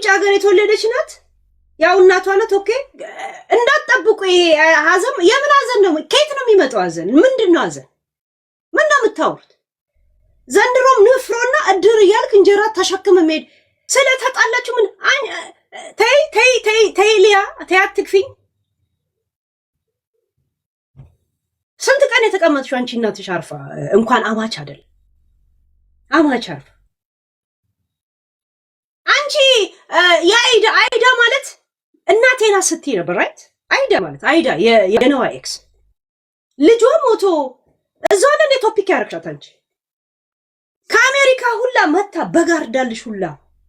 ውጭ ሀገር የተወለደች ናት። ያው እናቷ ናት። ኦኬ እንዳትጠብቁ። ይሄ ሀዘን የምን ሀዘን ነው? ከየት ነው የሚመጣው ሀዘን? ምንድነው ሀዘን? ምን ነው የምታወሩት? ዘንድሮም ንፍሮና እድር እያልክ እንጀራ ተሸክመ መሄድ ስለተጣላችሁ ምን ተይ ሊያ ተይ አትክፊኝ። ስንት ቀን የተቀመጥሽው አንቺ እናትሽ አርፋ እንኳን አማች አይደል አማች አርፋ አንቺ አይዳ ማለት እናቴና ስትይ ነበር ራይት። አይዳ ማለት አይዳ የነዋ ኤክስ ልጇ ሞቶ እዛው እንደ ቶፒክ ያርክሻት አንቺ ከአሜሪካ ሁላ መታ በጋርዳልሽ ሁላ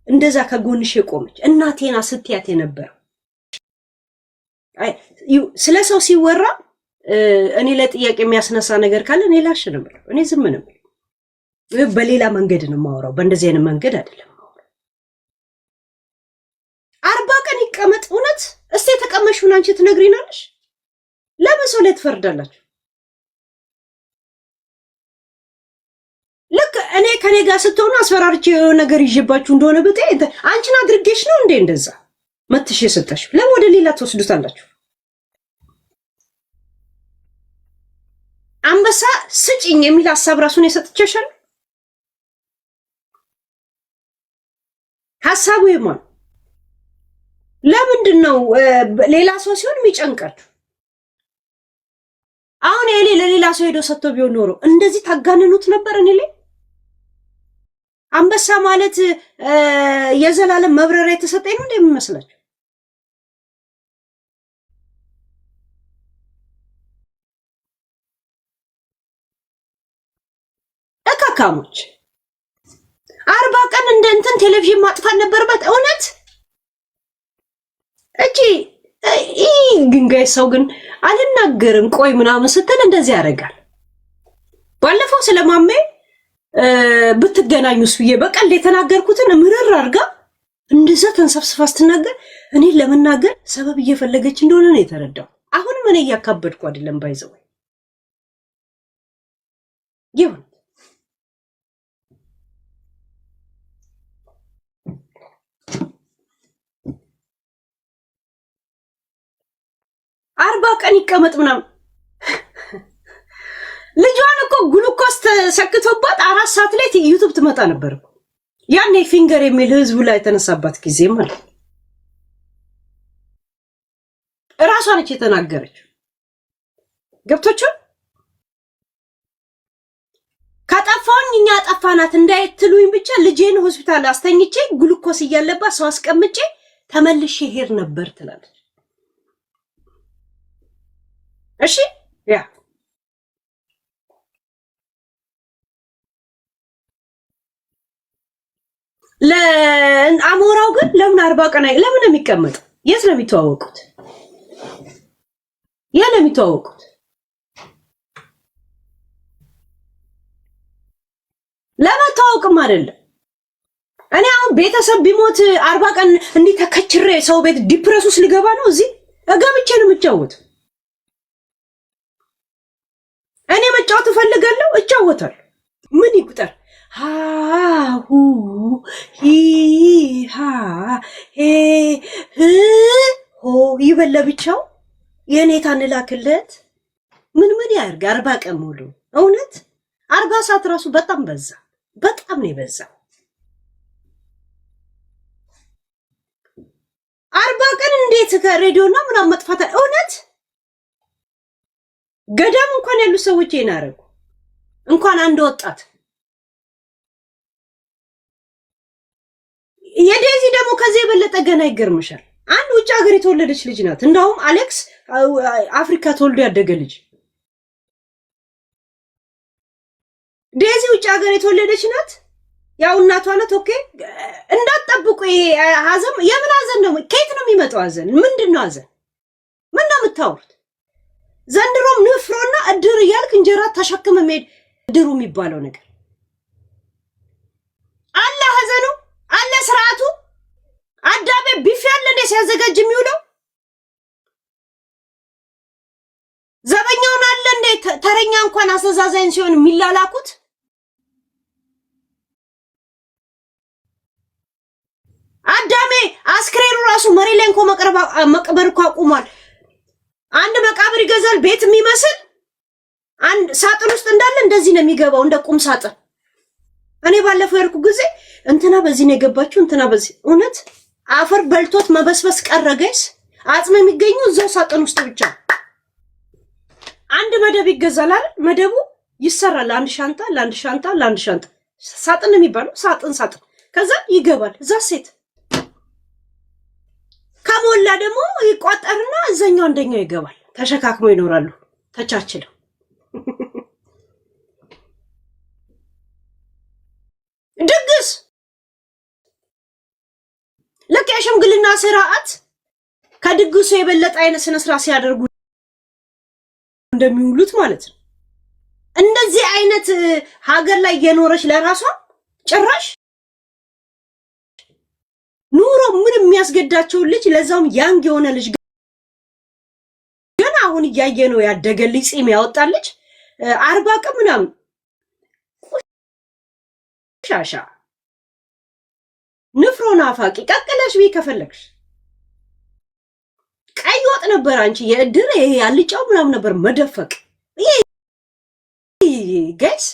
እንደዛ ከጎንሽ የቆመች እናቴና ስትያት የነበር ስለ ሰው ሲወራ እኔ ለጥያቄ የሚያስነሳ ነገር ካለ እኔ ላሽ ነው የምለው። እኔ ዝም ነው የምለው። በሌላ መንገድ ነው የማወራው፣ በእንደዚህ አይነት መንገድ አይደለም የማወራው። 40 ቀን ይቀመጥ እውነት። እስቲ የተቀመሽውን አንቺ ትነግሪናለሽ? ለምን ሰው ላይ ትፈርዳላችሁ? ልክ እኔ ከኔ ጋር ስትሆኑ አስፈራርቼ ነገር ይዤባችሁ እንደሆነ በጤ አንቺን አድርጌሽ ነው እንዴ እንደዛ መትሽ የሰጠሽ? ለምን ወደ ሌላ ትወስዱታላችሁ? አንበሳ ስጭኝ የሚል ሐሳብ ራሱን የሰጥቼሻል። ሐሳቡ የማን? ለምንድን ነው ሌላ ሰው ሲሆን የሚጨንቃችሁ? አሁን እኔ ለሌላ ሰው ሄዶ ሰጥቶ ቢሆን ኖሮ እንደዚህ ታጋንኑት ነበር እኔ ላይ? አንበሳ ማለት የዘላለም መብረሪያ የተሰጠኝ ነው እንደሚመስላችሁ? እካካሞች 40 ቀን እንደ እንትን ቴሌቪዥን ማጥፋት ነበርበት እውነት። እቺ ግንጋይ ሰው ግን አልናገርም ቆይ ምናምን ስትል እንደዚህ ያደርጋል። ባለፈው ስለማሜ ብትገናኙስ ብዬ በቀል የተናገርኩትን ምርር አድርጋ እንደዛ ተንሰፍስፋ ስትናገር እኔ ለመናገር ሰበብ እየፈለገች እንደሆነ ነው የተረዳው። አሁንም እኔ እያካበድኩ አይደለም ባይዘው ይሁን። አርባ ቀን ይቀመጥ ምናምን ልጇን እኮ ግሉኮስ ተሰክቶባት 4 ሰዓት ላይ ዩቲዩብ ትመጣ ነበር እኮ ያኔ ፊንገር የሚል ህዝቡ ላይ ተነሳባት ጊዜ ማለት እራሷ ነች የተናገረችው። ገብቶችሁ ካጠፋኝ እኛ አጠፋናት እንዳይትሉኝ ብቻ ልጄን ሆስፒታል አስተኝቼ ግሉኮስ እያለባት ሰው አስቀምጬ ተመልሼ ሄር ነበር ትላለች። እሺ ያ ለአሞራው ግን ለምን 40 ቀን ለምን ነው የሚቀመጥ? የት ነው የሚተዋወቁት? የት ነው የሚተዋወቁት? ለመተዋወቅም አይደለም። እኔ አሁን ቤተሰብ ቢሞት 40 ቀን እንዲህ ተከችሬ ሰው ቤት ዲፕረስ ውስጥ ልገባ ነው? እዚህ እገብቼ ነው የምጫወት። እኔ መጫወት እፈልጋለሁ፣ እጫወታለሁ። ምን ይቁጠር? ሃሁ ሂሃ ሄ ህ ሆ ይበለ ብቻው የኔታ እንላክለት ምን ያርግ? 40 ቀን ሙሉ እውነት 40 ሰዓት ራሱ በጣም በዛ፣ በጣም ነው የበዛው። 40 ቀን እንዴት ከሬዲዮና ምናምን መጥፋት እውነት ገዳም እንኳን ያሉ ሰዎች ይናረጉ እንኳን አንድ ወጣት የዴዚ ደግሞ ከዚህ የበለጠ ገና ይገርምሻል። አንድ ውጭ ሀገር የተወለደች ልጅ ናት። እንደውም አሌክስ አፍሪካ ተወልዶ ያደገ ልጅ። ዴዚ ውጭ ሀገር የተወለደች ናት። ያው እናቷ ናት። ኦኬ እንዳትጠብቁ። ይሄ ሀዘን የምን ሀዘን ነው? ከየት ነው የሚመጣው ሀዘን? ምንድነው ሀዘን? ምን ነው የምታወሩት? ዘንድሮም ንፍሮና እድር እያልክ እንጀራ ተሸክመ መሄድ እድሩ የሚባለው ነገር አለ። ሀዘኑ አለ፣ ስርዓቱ አዳቤ ቢፍ ያለ እንደ ሲያዘጋጅ የሚውለው ዘበኛውን አለ እንደ ተረኛ እንኳን አስተዛዛኝ ሲሆን የሚላላኩት አስክሬኑ ራሱ መሬት ላይ እንኳን መቅበር እኮ አቁሟል። አንድ መቃብር ይገዛል ቤት የሚመስል አንድ ሳጥን ውስጥ እንዳለ እንደዚህ ነው የሚገባው እንደ ቁም ሳጥን። እኔ ባለፈው ያልኩ ጊዜ እንትና በዚህ ነው የገባችው እንትና በዚህ እውነት አፈር በልቶት መበስበስ ቀረ ጋይስ። አጽም የሚገኘው እዛው ሳጥን ውስጥ ብቻ። አንድ መደብ ይገዛል አይደል? መደቡ ይሰራል ለአንድ ሻንጣ ሳጥን የሚባለው ሳጥን ከዛ ይገባል እዛ ሴት ከሞላ ደግሞ ይቋጠርና እዛኛው አንደኛው ይገባል። ተሸካክሞ ይኖራሉ ተቻችለው። ድግስ ልክ የሽምግልና ስርዓት ከድግሱ የበለጠ አይነት ስነ ስርዓት ሲያደርጉ እንደሚውሉት ማለት ነው። እንደዚህ አይነት ሀገር ላይ የኖረች ለራሷ ጭራሽ ኑሮ ምን የሚያስገዳቸው ልጅ ለዛውም ያንግ የሆነ ልጅ ገና አሁን እያየ ነው ያደገ ልጅ ጺም ያወጣልች 40 ቀን ምናምን ሻሻ ንፍሮ ናፋቂ ቀቅለሽ ከፈለግሽ ቀይ ወጥ ነበር አንቺ የእድር ይሄ ያልጫው ምናምን ነበር መደፈቅ። ይሄ ጋይስ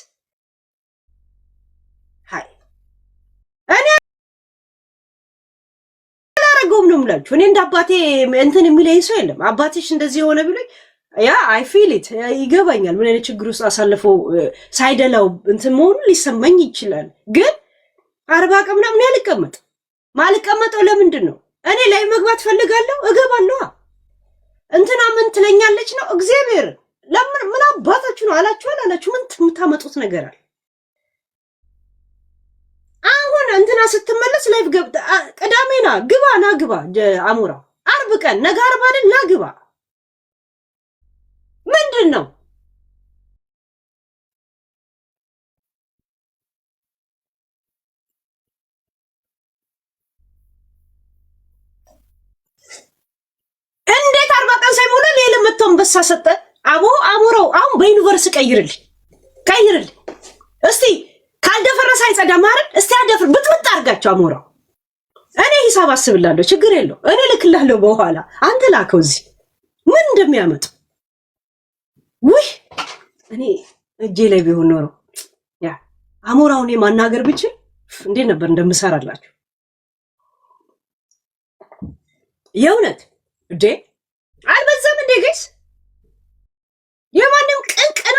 ሃይ እኔ አላረገውም ነው የምላችሁ። እኔ እንደ አባቴ እንትን የሚለኝ ሰው የለም። አባትሽ እንደዚህ የሆነ ብሎኝ ያ አይ ፊል ኢት ይገባኛል። ምን አይነት ችግር ውስጥ አሳልፈው ሳይደላው እንትን መሆኑ ሊሰማኝ ይችላል። ግን 40 ቀን ምናምን ያልቀመጥ ማልቀመጠው ለምንድን ነው? እኔ ላይ መግባት ፈልጋለሁ እገባለሁ። እንትና ምን ትለኛለች ነው እግዚአብሔር ለምን ምን አባታችሁ ነው አላችሁ ምን የምታመጡት ነገር አለ? አሁን እንትና ስትመለስ ላይፍ ገብታ ቅዳሜና ግባ አሞራው 40 ቀን ነገ 40 አይደል ና ግባ ምንድን ነው? እንዴት 40 ቀን ሳይሞላ ሌላ መጥቶ አንበሳ ሰጠ? አሞራው አሁን በዩኒቨርሲቲ ቀይርልኝ እስቲ ካልደፈረሰ አይጸዳም አይደል? እስቲ አደፍር ብጥብጥ አድርጋቸው አሞራው። እኔ ሂሳብ አስብላለሁ ችግር የለው እኔ ልክላለሁ በኋላ አንተ ላከው እዚህ ምን እንደሚያመጡ ውይ እኔ እጄ ላይ ቢሆን ኖሮ ያ አሞራውን ማናገር ብችል እንዴት ነበር እንደምሰራላችሁ የእውነት እንዴ አልበዛም እንዴ ጋይስ? የማንም ቅንቅና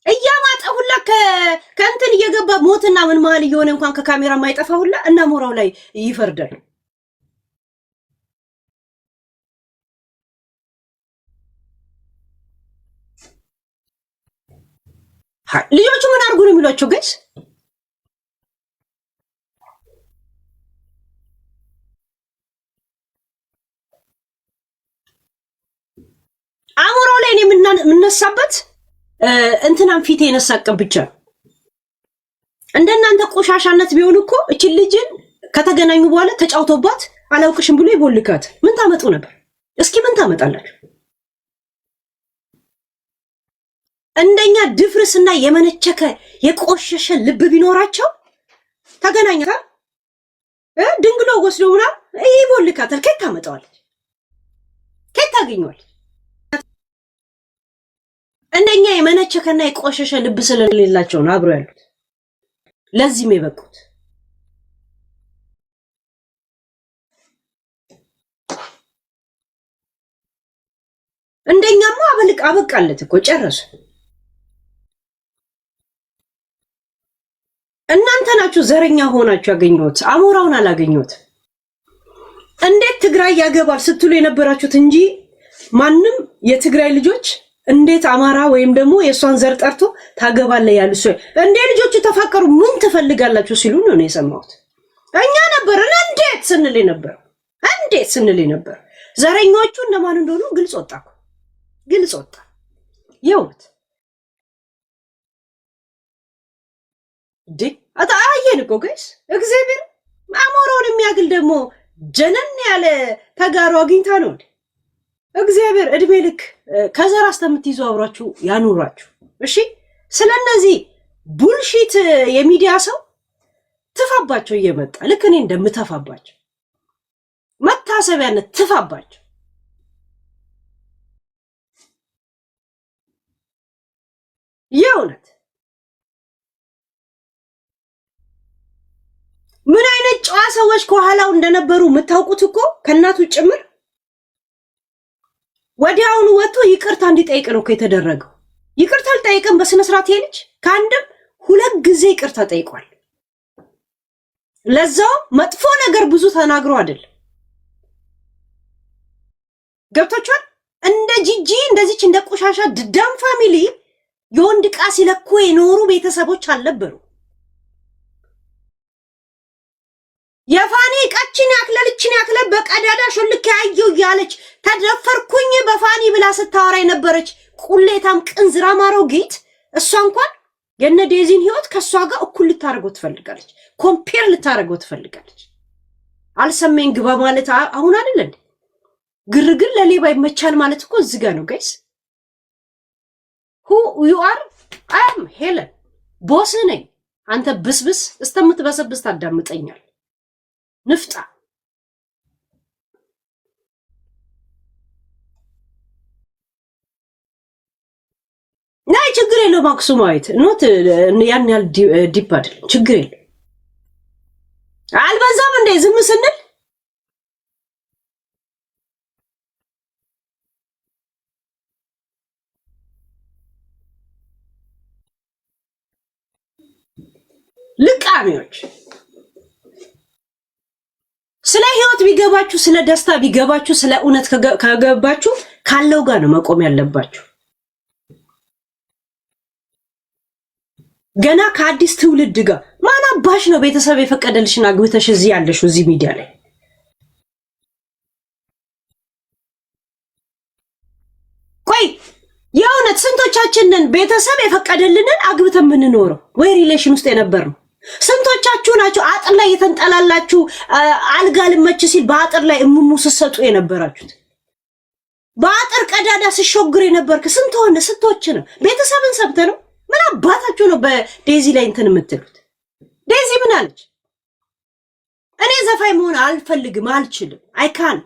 እያማጠ ሁላ ከእንትን እየገባ ሞትና ምን መሀል እየሆነ እንኳን ከካሜራ ማይጠፋ ሁላ እና አሞራው ላይ ይፈርዳል። ልጆቹ ምን አድርጉ ነው የሚሏቸው ጋይስ? አሞራው ላይ እኔ የምነሳበት እንትናም ፊት የነሳቀም ብቻ እንደናንተ ቆሻሻነት ቢሆን እኮ እቺ ልጅን ከተገናኙ በኋላ ተጫውቶባት አላውቅሽም ብሎ ይቦልካት ምን ታመጡ ነበር? እስኪ ምን ታመጣላችሁ? እንደኛ ድፍርስና የመነቸከ የቆሸሸ ልብ ቢኖራቸው ተገናኘታ ድንግሎ ወስዶ ምናምን ይቦልካታል። ከየት ታመጣዋለች? ከየት ታገኘዋለች? እንደኛ የመነቸከና የቆሸሸ ልብ ስለሌላቸው ነው አብረው ያሉት ለዚህም የበቁት። እንደኛማ አበቃለት እኮ ጨረሱ። እናንተ ናችሁ ዘረኛ ሆናችሁ ያገኙት፣ አሞራውን አላገኙት። እንዴት ትግራይ ያገባል ስትሉ የነበራችሁት እንጂ ማንም የትግራይ ልጆች እንዴት አማራ ወይም ደግሞ የሷን ዘር ጠርቶ ታገባለ ያሉ ሰው እንዴ ልጆቹ ተፋቀሩ ምን ትፈልጋላችሁ ሲሉ ነው የሰማሁት። እኛ ነበር እንዴት ስንል ነበር። ዘረኞቹ እነማን እንደሆኑ ግልጽ ወጣ። የውት አየን እኮ ጋይስ። እግዚአብሔር አሞራውን የሚያግል ደግሞ ጀነን ያለ ተጋሩ አግኝታ ነው። እግዚአብሔር እድሜ ልክ ከዘራ አስተምትይዙ አብራችሁ ያኑራችሁ። እሺ ስለነዚህ ቡልሺት የሚዲያ ሰው ትፋባቸው እየመጣ ልክ እኔ እንደምተፋባቸው መታሰቢያነት ትፋባቸው። የእውነት ምን አይነት ጨዋ ሰዎች ከኋላው እንደነበሩ የምታውቁት እኮ ከእናቱ ጭምር ወዲያውኑ ወጥቶ ይቅርታ እንዲጠይቅ ነው እኮ የተደረገው። ይቅርታ አልጠይቅም በስነ ስርዓት ልጅ ከአንድም 2 ጊዜ ይቅርታ ጠይቋል። ለዛው መጥፎ ነገር ብዙ ተናግሮ አይደለም። ገብታችኋል? እንደ ጂጂ እንደዚች እንደ ቆሻሻ ድዳም ፋሚሊ የወንድ ዕቃ ሲለኩ የኖሩ ቤተሰቦች አልነበሩ። የፋኒ ዕቃችን ያክለልችን ያክለል በቀዳዳ ሾልክ ያየው እያለች ተደፈርኩኝ በፋኒ ብላ ስታወራ የነበረች ቁሌታም ቅንዝራ ማረው ጌት እሷ እንኳን የነ ዴዚን ህይወት ከሷ ጋር እኩል ልታረገው ትፈልጋለች። ኮምፔር ልታረገው ትፈልጋለች። አልሰማኝ ግባ ማለት አሁን አይደል እንዴ? ግርግር ለሌባ ይመቻል ማለት እኮ እዚህ ጋር ነው ጋይስ። who you are? I am ሄለን ቦስ ነኝ። አንተ ብስብስ እስተምትበሰብስ ታዳምጠኛል። ንፍጣ ናይ ችግር የለው ማክሱማዊት ኖት ያን ያህል ዲፕ አይደለም። ችግር የለው አልበዛም እንዴ ዝም ስንል ልቃሚዎች ስለ ህይወት ቢገባችሁ ስለ ደስታ ቢገባችሁ ስለ እውነት ከገባችሁ ካለው ጋር ነው መቆም ያለባችሁ። ገና ከአዲስ ትውልድ ጋር ማን አባሽ ነው ቤተሰብ የፈቀደልሽና አግብተሽ እዚህ ያለሽው እዚህ ሚዲያ ላይ? ቆይ የእውነት ስንቶቻችንን ቤተሰብ የፈቀደልንን አግብተን የምንኖረው ወይ ሪሌሽን ውስጥ የነበርነው? ስንቶቻችሁ ናችሁ አጥር ላይ የተንጠላላችሁ አልጋ ልመች ሲል በአጥር ላይ እሙሙ ስትሰጡ የነበራችሁት? በአጥር ቀዳዳ ሲሾግር የነበርክ ስንቶች ነው? ቤተሰብን ሰብተ ነው? ምን አባታችሁ ነው በዴዚ ላይ እንትን የምትሉት? ዴዚ ምን አለች? እኔ ዘፋኝ መሆን አልፈልግም አልችልም። አይካን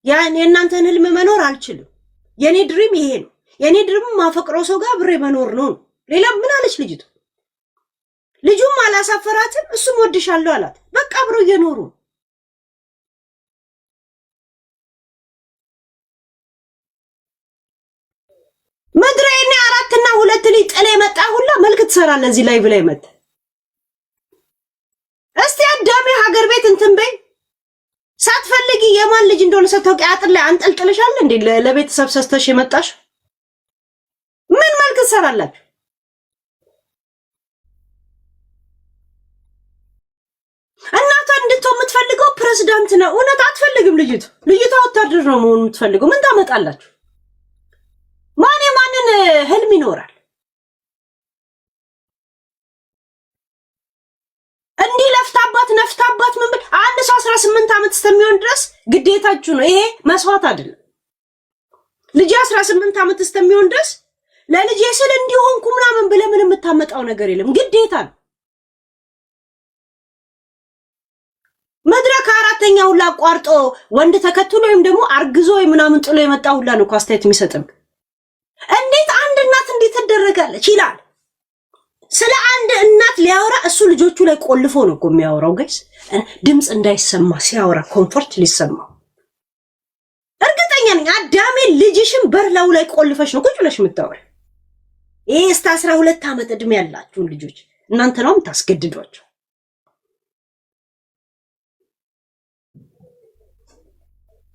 ያን የእናንተን ህልም መኖር አልችልም። የኔ ድሪም ይሄ ነው። የኔ ድሪም ማፈቅረው ሰው ጋር አብሬ መኖር ነው። ሌላ ምን አለች ልጅቱ? ልጁም አላሳፈራትም። እሱም ወድሻለሁ አላት። በቃ አብሮ እየኖሩ መድረይኔ 4 እና 2 ልጅ ጥሌ መጣ ሁላ መልክ ትሰራለህ እዚህ ላይቭ ላይ መጣ። እስቲ አዳሜ ሀገር ቤት እንትን በይ ሳትፈልጊ የማን ልጅ እንደሆነ ሰተውቂ አጥር ላይ አንጠልጥልሻል እንዴ? ለቤተሰብ ሰስተሽ የመጣሽ ምን መልክ ትሰራላችሁ? እናቷ እንድትሆን የምትፈልገው ፕሬዝዳንት ነው። እውነት አትፈልግም ልጅቷ ወታደር ነው መሆን የምትፈልገው። ምን ታመጣላችሁ? ማን የማንን ህልም ይኖራል? እንዲህ ነፍታባት ምን ብል አንድ ሰው 18 ዓመት እስከሚሆን ድረስ ግዴታችሁ ነው። ይሄ መስዋዕት አይደለም። ልጅ 18 ዓመት እስከሚሆን ድረስ ለልጅ ስል እንዲሆንኩ ምናምን ብለህ ምን የምታመጣው ነገር የለም። ግዴታ ነው። መድረክ 4ኛ ሁላ አቋርጦ ወንድ ተከትሎ ወይም ደግሞ አርግዞ ምናምን ጥሎ የመጣ ሁላ ነው አስተያየት የሚሰጥም። እንዴት አንድ እናት እንዴት ትደረጋለች ይላል። ስለ አንድ እናት ሊያወራ እሱ ልጆቹ ላይ ቆልፎ ነው እኮ የሚያወራው ጋይስ። ድምጽ እንዳይሰማ ሲያወራ ኮምፎርት ሊሰማው። እርግጠኛ ነኝ አዳሜ ልጅሽን በርላው ላይ ቆልፈሽ ነው ቁጭ ብለሽ የምታወሪ። ይሄ እስከ 12 ዓመት እድሜ ያላችሁ ልጆች እናንተ ነው የምታስገድዷቸው።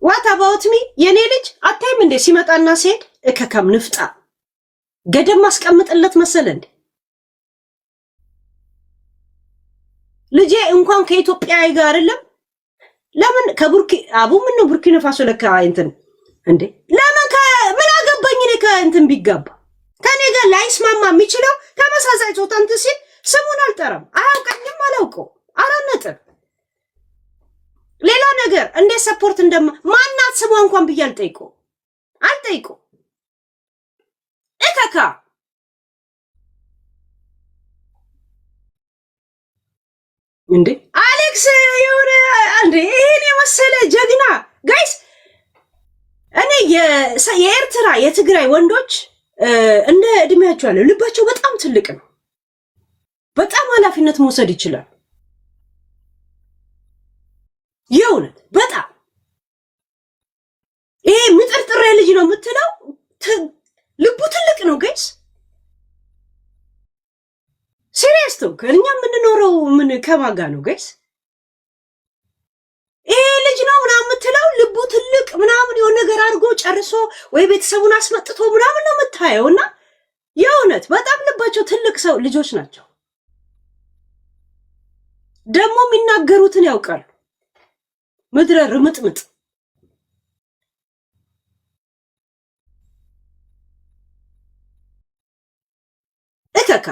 ዋት አባውት ሚ የኔ ልጅ አታይም እንዴ ሲመጣና ሲሄድ እከካም ንፍጣ ገደም ማስቀምጥለት መሰለ እንዴ? ልጄ እንኳን ከኢትዮጵያ ጋር አይደለም ለምን ከቡርኪ አቡ ምን ነው ቡርኪና ፋሶ ለካ እንትን እንዴ ለምን ምን አገባኝ እኔ ከእንትን ቢጋባ ከኔ ጋር ላይስማማ የሚችለው ተመሳሳይ ጾታ እንትን ሲል ስሙን አልጠራም። አያውቀኝም አላውቀው 4 ነጥብ። ሌላ ነገር እንዴት ሰፖርት ማናት ስሟ እንኳን ብዬ አልጠይቀው እከካ እንዴ አሌክስ የሆነ እንዴ ይሄን የመሰለ ጀግና ጋይስ። እኔ የኤርትራ የትግራይ ወንዶች እንደ እድሜያቸው ያለው ልባቸው በጣም ትልቅ ነው። በጣም ኃላፊነት መውሰድ ይችላል። የእውነት በጣም ይሄ ምጥርጥሬ ልጅ ነው የምትለው ልቡ ትልቅ ነው ጋይስ። ሲሪየስ ነው። እኛ የምንኖረው ምን ከማጋ ነው ጋይስ? ይሄ ልጅ ነው ምናምን የምትለው ልቡ ትልቅ ምናምን የሆነ ነገር አድርጎ ጨርሶ ወይ ቤተሰቡን አስመጥቶ ምናምን ነው የምታየው። እና የእውነት በጣም ልባቸው ትልቅ ሰው ልጆች ናቸው። ደግሞ የሚናገሩትን ያውቃሉ። ምድረ ርምጥምጥ እከካ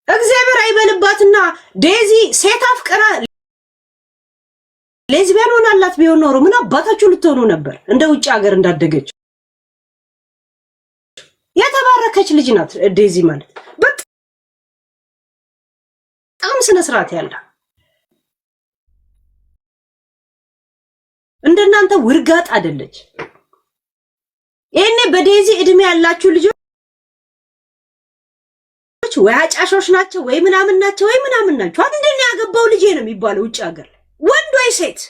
እግዚአብሔር አይበልባትና ዴዚ ሴት አፍቅራ ሌዝቢያን ሆናላት ቢሆን ኖሮ ምን አባታችሁ ልትሆኑ ነበር? እንደ ውጭ ሀገር እንዳደገች የተባረከች ልጅ ናት ዴዚ ማለት በጣም ስነ ስርዓት ያለ እንደናንተ ውርጋጥ አይደለች። ይሄኔ በዴዚ እድሜ ያላችሁ ልጆች ወይ አጫሾች ናቸው ወይ ምናምን ናቸው ወይ ምናምን ናቸው። አንደኛ ያገባው ልጅ ነው የሚባለው ውጭ ሀገር ወንድ ወይ ሴት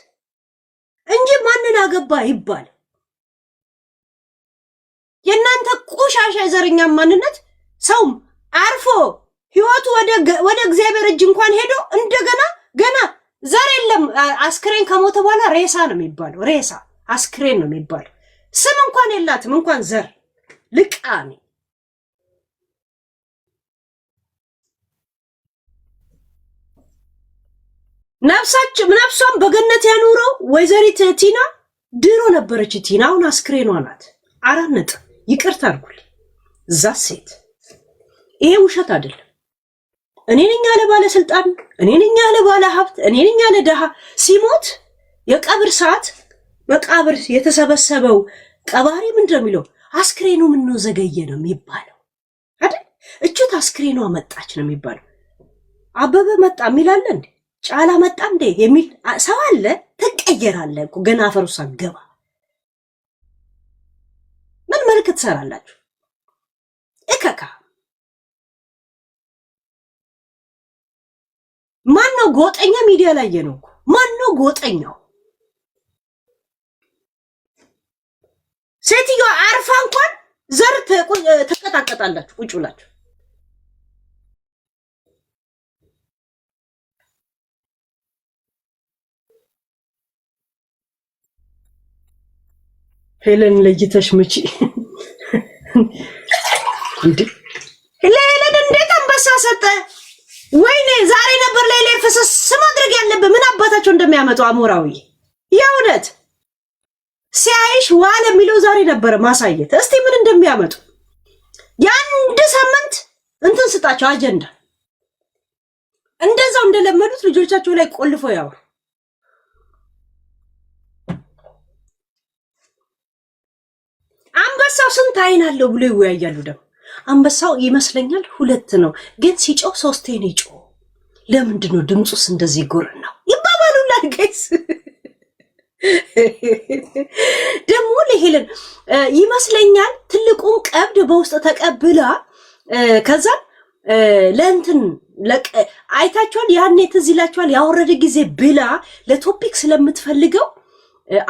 እንጂ ማንን አገባ ይባል። የእናንተ ቆሻሻ የዘረኛ ማንነት ሰው አርፎ ህይወቱ ወደ እግዚአብሔር እጅ እንኳን ሄዶ እንደገና ገና ዘር የለም። አስክሬን ከሞተ በኋላ ሬሳ ነው የሚባለው። ሬሳ አስክሬን ነው የሚባለው። ስም እንኳን የላትም እንኳን ዘር ልቃሚ። ነፍሷን በገነት ያኑረው ወይዘሪት ቲና ድሮ ነበረች። ቲና አሁን አስክሬኗ ናት። 4 ነጥብ ይቅርታ አድርጉልኝ። እዛ ሴት ይሄ ውሸት አይደለም። እኔ ነኝ ያለ ባለስልጣን፣ እኔ ነኝ ያለ ባለ ሀብት፣ እኔ ነኝ ያለ ደሃ ሲሞት የቀብር ሰዓት መቃብር የተሰበሰበው ቀባሪ ምንድን ነው የሚለው? አስክሬኑ ምን ነው ዘገየ ነው የሚባለው አይደል? እቹት አስክሬኗ መጣች ነው የሚባለው። አበበ መጣ የሚላለ እንዴ? ጫላ መጣ እንዴ የሚል ሰው አለ? ትቀየራለህ እኮ ገና አፈሩ ሳገባ ምን መልክ ትሰራላችሁ? እከካ ማን ነው ጎጠኛ? ሚዲያ ላይ ነው እኮ ማን ነው ጎጠኛው? ሴትዮዋ አርፋ እንኳን ዘር ተቀጣቀጣላችሁ ቁጭ ብላችሁ። ሄለን ለይተሽ ምጪ እንዴ! ሄለን እንዴት አንበሳ ሰጠ? ወይኔ ዛሬ ነበር ላይ ፈሰስ ማድረግ ያለብህ። ምን አባታቸው እንደሚያመጡ አሞራዊ የእውነት ሲያይሽ ዋለ የሚለው ዛሬ ነበር ማሳየት። እስቲ ምን እንደሚያመጡ የአንድ ሳምንት እንትን ስጣቸው አጀንዳ። እንደዛው እንደለመዱት ልጆቻቸው ላይ ቆልፎ ያው አንበሳው ስንት አይን አለው ብሎ ይወያያሉ። ደግሞ አንበሳው ይመስለኛል 2 ነው፣ ግን ሲጮህ 3 ነው ይጮህ። ለምንድን ነው ድምፁስ እንደዚህ ጎር ነው ይባባሉላል ጋይስ። ደግሞ ለሄለን ይመስለኛል ትልቁን ቀብድ በውስጥ ተቀብላ ከዛ ለእንትን አይታችኋል። ያኔ ትዝ ይላችኋል ያወረደ ጊዜ ብላ ለቶፒክ ስለምትፈልገው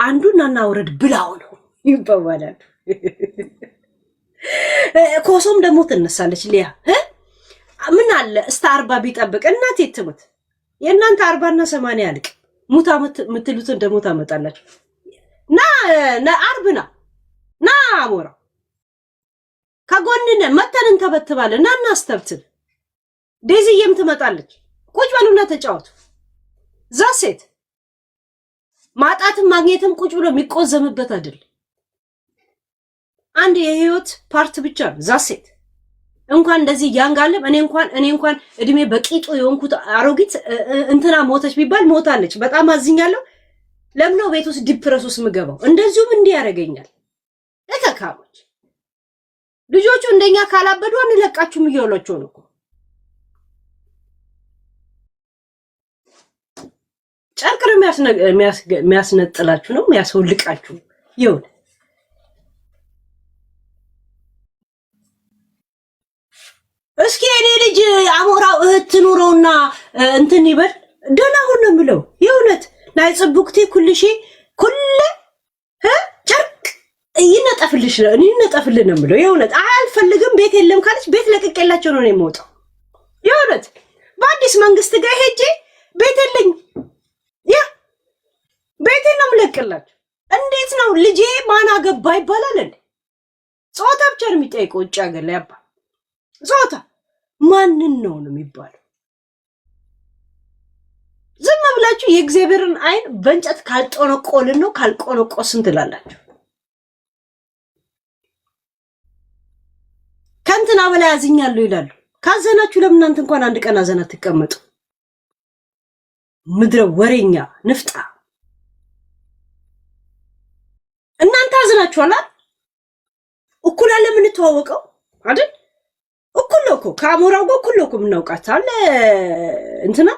አንዱን እናውረድ ብላው ነው ይባባላል። ኮሶም ደግሞ ትነሳለች። ሊያ ምን አለ እስከ 40 ቢጠብቅ እናቴ ትሙት። የእናንተ 40 እና 80 ያልቅ ሙታ የምትሉትን ደግሞ ታመጣላችሁ። ና አርብና ና አሞራ ከጎንነ መተን እንተበትባለን። ና እናስተብትል። ዴዚዬም ትመጣለች። ቁጭ በሉና ተጫወቱ። ዛ ሴት ማጣትም ማግኘትም ቁጭ ብሎ የሚቆዘምበት አይደል። አንድ የህይወት ፓርት ብቻ ነው። ዛ ሴት እንኳን እንደዚህ ያንጋለም እኔ እንኳን እድሜ በቂጡ የሆንኩት አሮጊት እንትና ሞተች ቢባል ሞታለች። በጣም አዝኛለሁ። ለምን ነው ቤት ውስጥ ዲፕረስ ውስጥ ምገባው? እንደዚሁም እንዲህ ያደርገኛል። ለተካሞች ልጆቹ እንደኛ ካላበዱ አንለቃችሁም እያሏቸው ነው እኮ የሚያስነጥላችሁ ነው የሚያስወልቃችሁ ይሁን። እስኪ እኔ ልጅ አሞራው እህት ኑሮና እንትን ይበል ደህና ሁን ነው የምለው የእውነት ናይ ጽቡቅቴ ኩልሺ ኩለ ጨርቅ ይነጠፍልሽ ነው እኔ ይነጠፍልን ነው የምለው የእውነት አልፈልግም ቤት የለም ካለች ቤት ለቅቄላቸው ነው የምወጣው የእውነት በአዲስ መንግስት ጋር ሄጄ ቤት የለኝ ያ ቤት ነው የምለቅላቸው እንዴት ነው ልጄ ማን አገባ ይባላል እንዴ ጾታ ብቻ ነው የሚጠይቀው ውጭ ሀገር ላይ አባ ጾታ ማንን ነው የሚባለው ዝም ብላችሁ የእግዚአብሔርን አይን በእንጨት ካልጦነቆልን ነው ካልቆነቆስን ትላላችሁ ከንትና በላይ አዝኛለሁ ይላሉ ካዘናችሁ ለምን እናንተ እንኳን አንድ ቀን አዘና ተቀመጡ ምድረ ወሬኛ ንፍጣ እናንተ አዝናችኋል እኩል አለ ምን ተዋወቀው አይደል እኩል ነው እኮ ከአሞራው ጋር እኩል ነው እኮ የምናውቃት አለ እንትና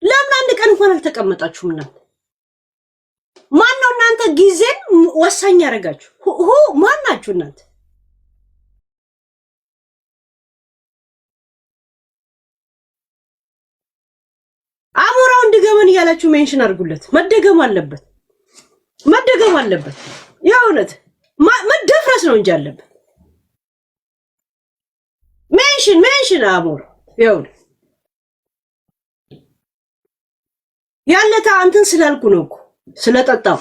ለምን አንድ ቀን እንኳን አልተቀመጣችሁም እናንተ ማን ነው እናንተ ጊዜን ወሳኝ ያደርጋችሁ ማን ናችሁ እናንተ አሞራው እንድገመን እያላችሁ ሜንሽን አድርጉለት መደገም አለበት የእውነት መደፍረስ ነው እንጂ አለበት ሜንሽን አሞራው ይኸውልህ ያለታ አንተን ስላልኩ ነው እኮ ስለጠጣው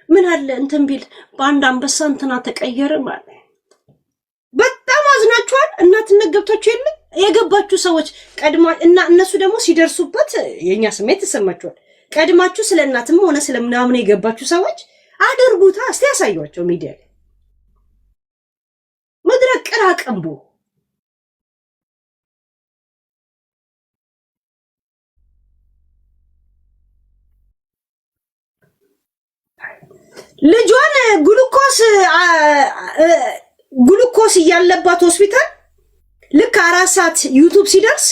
ምን አለ እንትን ቢል በአንድ አንበሳ እንትና ተቀየረ ማለት በጣም አዝናችኋል እናትነት ገብታችሁ የለ የገባችሁ ሰዎች ቀድማ እና እነሱ ደግሞ ሲደርሱበት የኛ ስሜት ተሰማችኋል ቀድማችሁ ስለ እናትም ሆነ ስለምናምን የገባችሁ ሰዎች አድርጉታ እስቲ ያሳዩዋቸው ሚዲያ ላይ መድረቅ ቅራቅምቦ ልጇን ግሉኮስ እያለባት ሆስፒታል ልክ 4 ሰዓት ዩቲዩብ ሲደርስ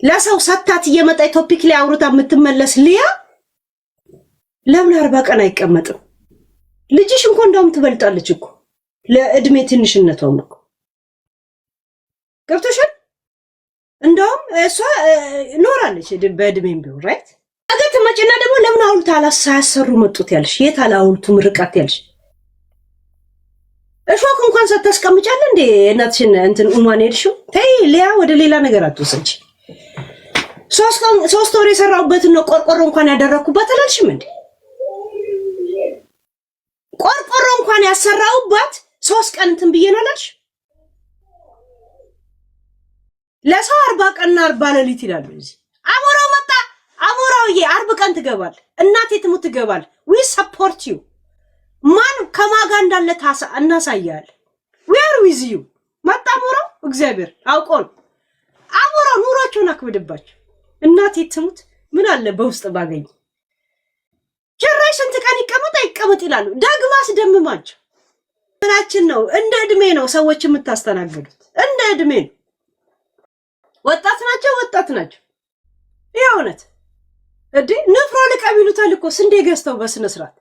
ለሰው ሰታት እየመጣ ቶፒክ ላይ አውርታ የምትመለስ ሊያ ለምን 40 ቀን አይቀመጥም ልጅሽ እንኳን እንደውም ትበልጣለች እኮ ለእድሜ ትንሽነቷም እኮ ገብቶሻል እንደውም እሷ ኖራለች በእድሜም ቢሆን ራይት አገት መጪና ደግሞ ለምን አውልታ አላሳሰሩ መጡት ያልሽ የት አላውልቱ ምርቃት ያልሽ እሾክ እንኳን ሰተስቀምጫለ እንዴ እናትሽን እንትን ኡማን ሄድሽው ተይ ሊያ ወደ ሌላ ነገር አትወሰጂ 3 ወር የሰራውበት ነው ቆርቆሮ እንኳን ያደረኩበት አላልሽም እንዴ ቆርቆሮ እንኳን ያሰራውበት 3 ቀን እንትን ብየናላልሽ ለሰው 40 ቀንና 40 ሌሊት ይላሉ እዚህ አሞራው መጣ አሞራውዬ 40 ቀን ትገባል እናቴ ትሙት ትገባል we support you ማን ከማጋ እንዳለ እናሳያለን we are with you መጣ አሞራው እግዚአብሔር አውቆን አሞራው ኑሯቸውን አክብድባቸው እናቴ ትሙት ምን አለ በውስጥ ባገኝ ጭራሽ ስንት ቀን ይቀመጥ ይላሉ ደግማ አስደምማቸው ምናችን ነው እንደ እድሜ ነው ሰዎች የምታስተናግዱት እንደ እድሜ ነው ወጣት ናቸው የእውነት እዲ ንፍሮ ልቀቢሉታል እኮ ስንዴ ገዝተው በስነ ስርዓት